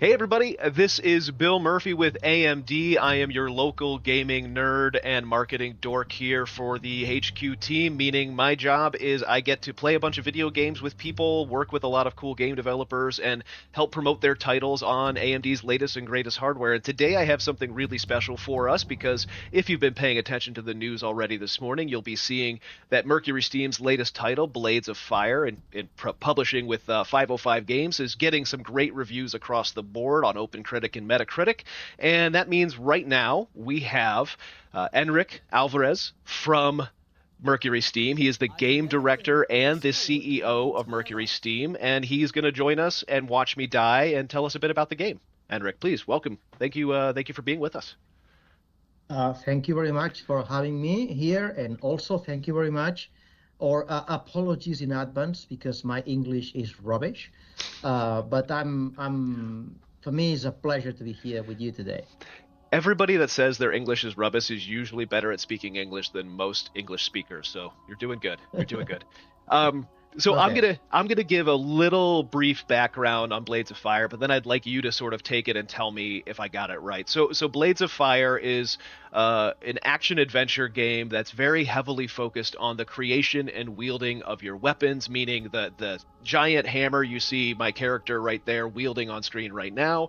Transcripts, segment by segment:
Hey everybody, this is Bill Murphy with AMD. I am your local gaming nerd and marketing dork here for the HQ team, meaning my job is I get to play a bunch of video games with people, work with a lot of cool game developers, and help promote their titles on AMD's latest and greatest hardware. And today I have something really special for us because if you've been paying attention to the news already this morning, you'll be seeing that MercurySteam's latest title, Blades of Fire, in publishing with 505 Games, is getting some great reviews across the board on OpenCritic and Metacritic. And that means right now we have Enric Alvarez from MercurySteam. He is the game director and the CEO of MercurySteam, and he's going to join us and watch me die and tell us a bit about the game. Enric, please welcome. Thank you for being with us. Thank you very much for having me here, and also thank you very much, or apologies in advance because my English is rubbish. But for me, it's a pleasure to be here with you today. Everybody that says their English is rubbish is usually better at speaking English than most English speakers. So you're doing good. You're doing good. So okay. I'm gonna give a little brief background on Blades of Fire, but then I'd like you to sort of take it and tell me if I got it right. So Blades of Fire is an action adventure game that's very heavily focused on the creation and wielding of your weapons, meaning the giant hammer you see my character right there wielding on screen right now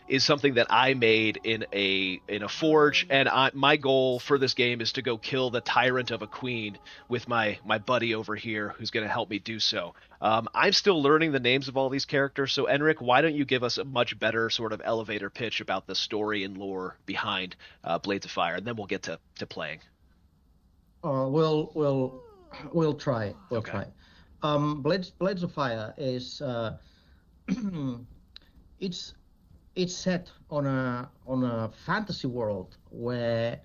is something that I made in a forge, and my goal for this game is to go kill the tyrant of a queen with my buddy over here who's going to help me do so. I'm still learning the names of all these characters, so Enric, why don't you give us a much better sort of elevator pitch about the story and lore behind Blades of Fire, and then we'll get to playing. We'll try. We'll okay. try. Blades of Fire is it's set on a fantasy world where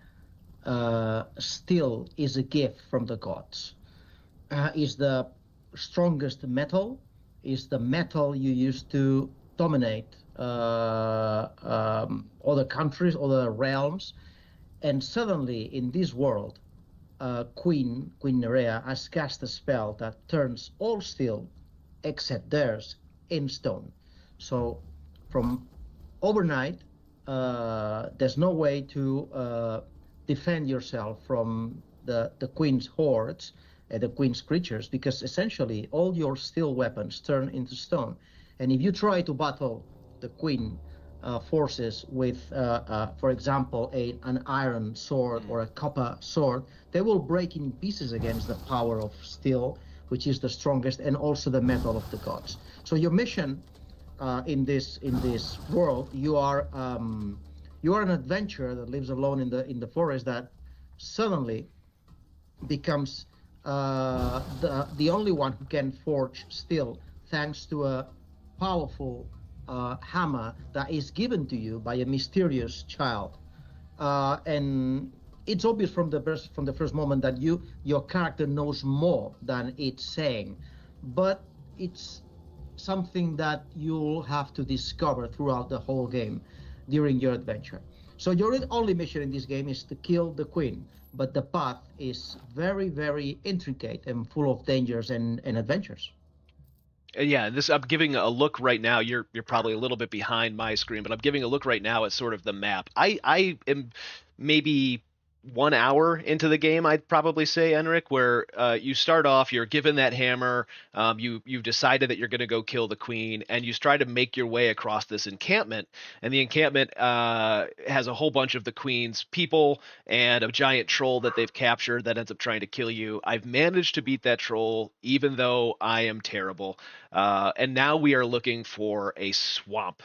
steel is a gift from the gods. Is the strongest metal, is the metal you use to dominate other countries, other realms, and suddenly in this world, Queen Nerea has cast a spell that turns all steel except theirs in stone. So from overnight, there's no way to defend yourself from the Queen's hordes, the Queen's creatures, because essentially all your steel weapons turn into stone. And if you try to battle the Queen forces with, for example, an iron sword or a copper sword, they will break in pieces against the power of steel, which is the strongest, and also the metal of the gods. So your mission in this world, you are an adventurer that lives alone in the forest that suddenly becomes the only one who can forge steel thanks to a powerful hammer that is given to you by a mysterious child, and it's obvious from the first moment that your character knows more than it's saying, but it's something that you'll have to discover throughout the whole game during your adventure. So your only mission in this game is to kill the Queen, but the path is very, very intricate and full of dangers and adventures. Yeah, I'm giving a look right now. You're probably a little bit behind my screen, but I'm giving a look right now at sort of the map. I am maybe 1 hour into the game, I'd probably say, Enric, where you start off, you're given that hammer, you've decided that you're going to go kill the Queen, and you try to make your way across this encampment, and the encampment has a whole bunch of the Queen's people and a giant troll that they've captured that ends up trying to kill you. I've managed to beat that troll, even though I am terrible, and now we are looking for a swamp.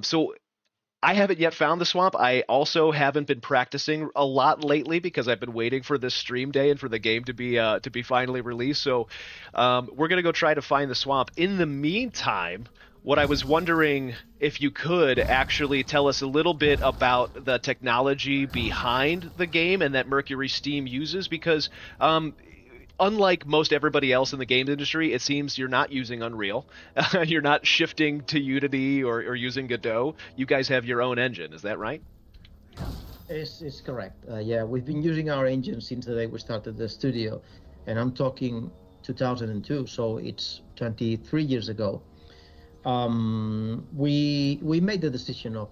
So I haven't yet found the swamp. I also haven't been practicing a lot lately because I've been waiting for this stream day and for the game to be finally released. So we're gonna go try to find the swamp. In the meantime, what I was wondering if you could actually tell us a little bit about the technology behind the game and that MercurySteam uses, because unlike most everybody else in the game industry, it seems you're not using Unreal. You're not shifting to Unity or using Godot. You guys have your own engine. Is that right? It's correct. Yeah, we've been using our engine since the day we started the studio, and I'm talking 2002, so it's 23 years ago. we made the decision of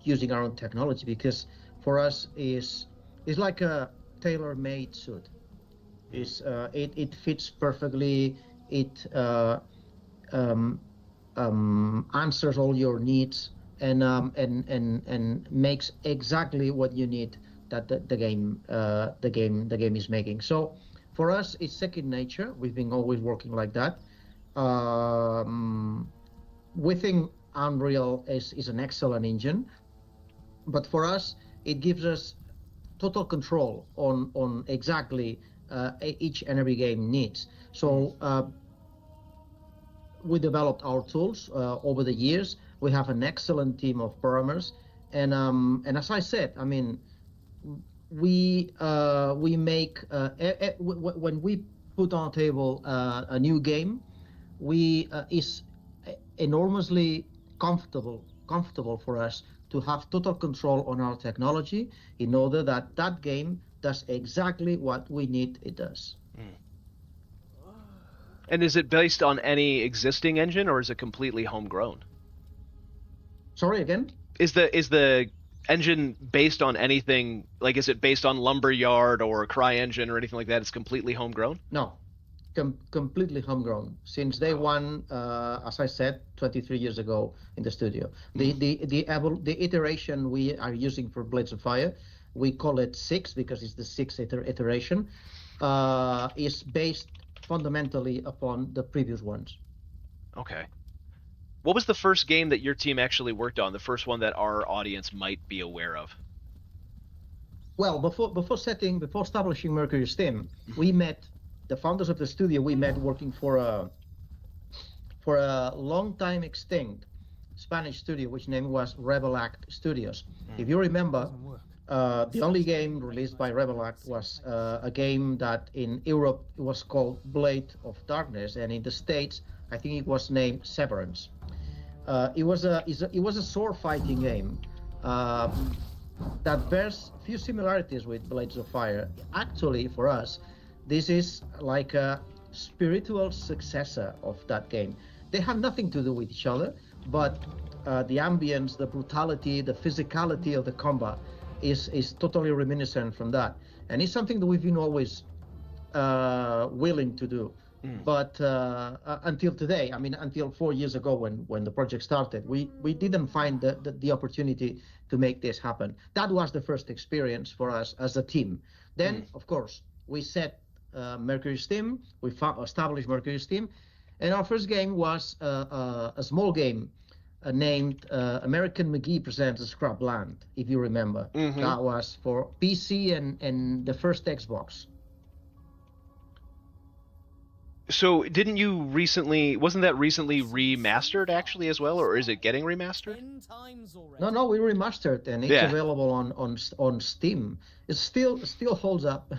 using our own technology because for us is like a tailor-made suit. It fits perfectly. It um, answers all your needs and makes exactly what you need that the game is making. So for us, it's second nature. We've been always working like that. Um, we think Unreal is an excellent engine, but for us, it gives us total control on exactly each and every game needs. So we developed our tools over the years. We have an excellent team of programmers, and as I said, I mean, we make when we put on the table a new game, we is enormously comfortable for us to have total control on our technology in order that that game does exactly what we need it does. And is it based on any existing engine, or is it completely homegrown? Sorry again? Is the engine based on anything? Like, is it based on Lumberyard or CryEngine or anything like that? It's completely homegrown? No, completely homegrown since day one. As I said, 23 years ago in the studio. The iteration we are using for Blades of Fire, we call it 6 because it's the sixth iteration, is based fundamentally upon the previous ones. Okay. What was the first game that your team actually worked on? The first one that our audience might be aware of? Well, before establishing MercurySteam, we met the founders of the studio. We met working for a long time extinct Spanish studio, which name was Rebel Act Studios. If you remember, the only game released by Rebel Act was a game that in Europe was called Blade of Darkness, and in the States, I think it was named Severance. It was a sword fighting game that bears few similarities with Blades of Fire. Actually, for us, this is like a spiritual successor of that game. They have nothing to do with each other, but the ambience, the brutality, the physicality of the combat is totally reminiscent from that, and it's something that we've been always willing to do. But until today, I mean, until 4 years ago when the project started, we didn't find the opportunity to make this happen. That was the first experience for us as a team. Then, of course, we set MercurySteam, we established MercurySteam, and our first game was a small game named American McGee Presents Scrapland, if you remember. That was for PC and the first Xbox. So wasn't that recently remastered actually as well, or is it getting remastered? No, we remastered and it's available on Steam. It still holds up.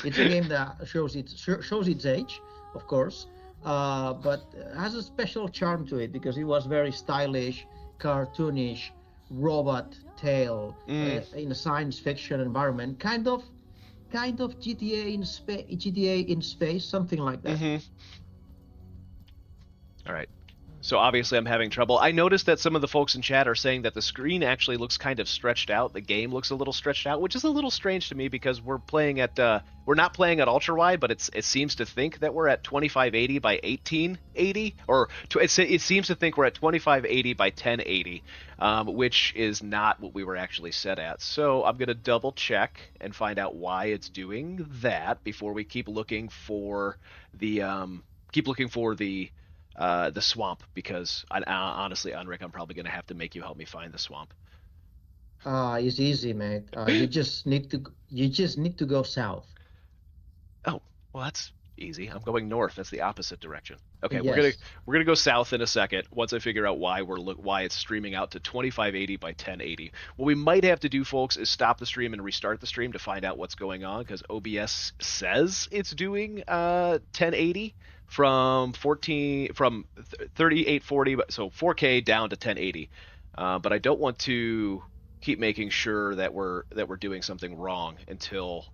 It's a game that shows its age, of course, but has a special charm to it because it was very stylish, cartoonish, robot tale in a science fiction environment, kind of GTA in space, something like that. All right. So obviously I'm having trouble. I noticed that some of the folks in chat are saying that the screen actually looks kind of stretched out. The game looks a little stretched out, which is a little strange to me because we're not playing at ultra wide, but it seems to think that we're at 2580 by 1880, or it seems to think we're at 2580 by 1080, which is not what we were actually set at. So I'm gonna double check and find out why it's doing that before we keep looking for the swamp, because honestly, Unric, I'm probably going to have to make you help me find the swamp. It's easy, mate. You just need to go south. Oh, well, that's easy. I'm going north. That's the opposite direction. Okay, yes. we're gonna go south in a second once I figure out why it's streaming out to 2580 by 1080. What we might have to do, folks, is stop the stream and restart the stream to find out what's going on, because OBS says it's doing 1080 from 3840, so 4K down to 1080. But I don't want to keep making sure that we're doing something wrong until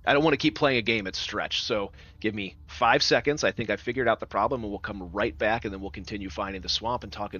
I don't want to keep playing a game at stretch. So give me 5 seconds. I think I figured out the problem, and we'll come right back, and then we'll continue finding the swamp and talking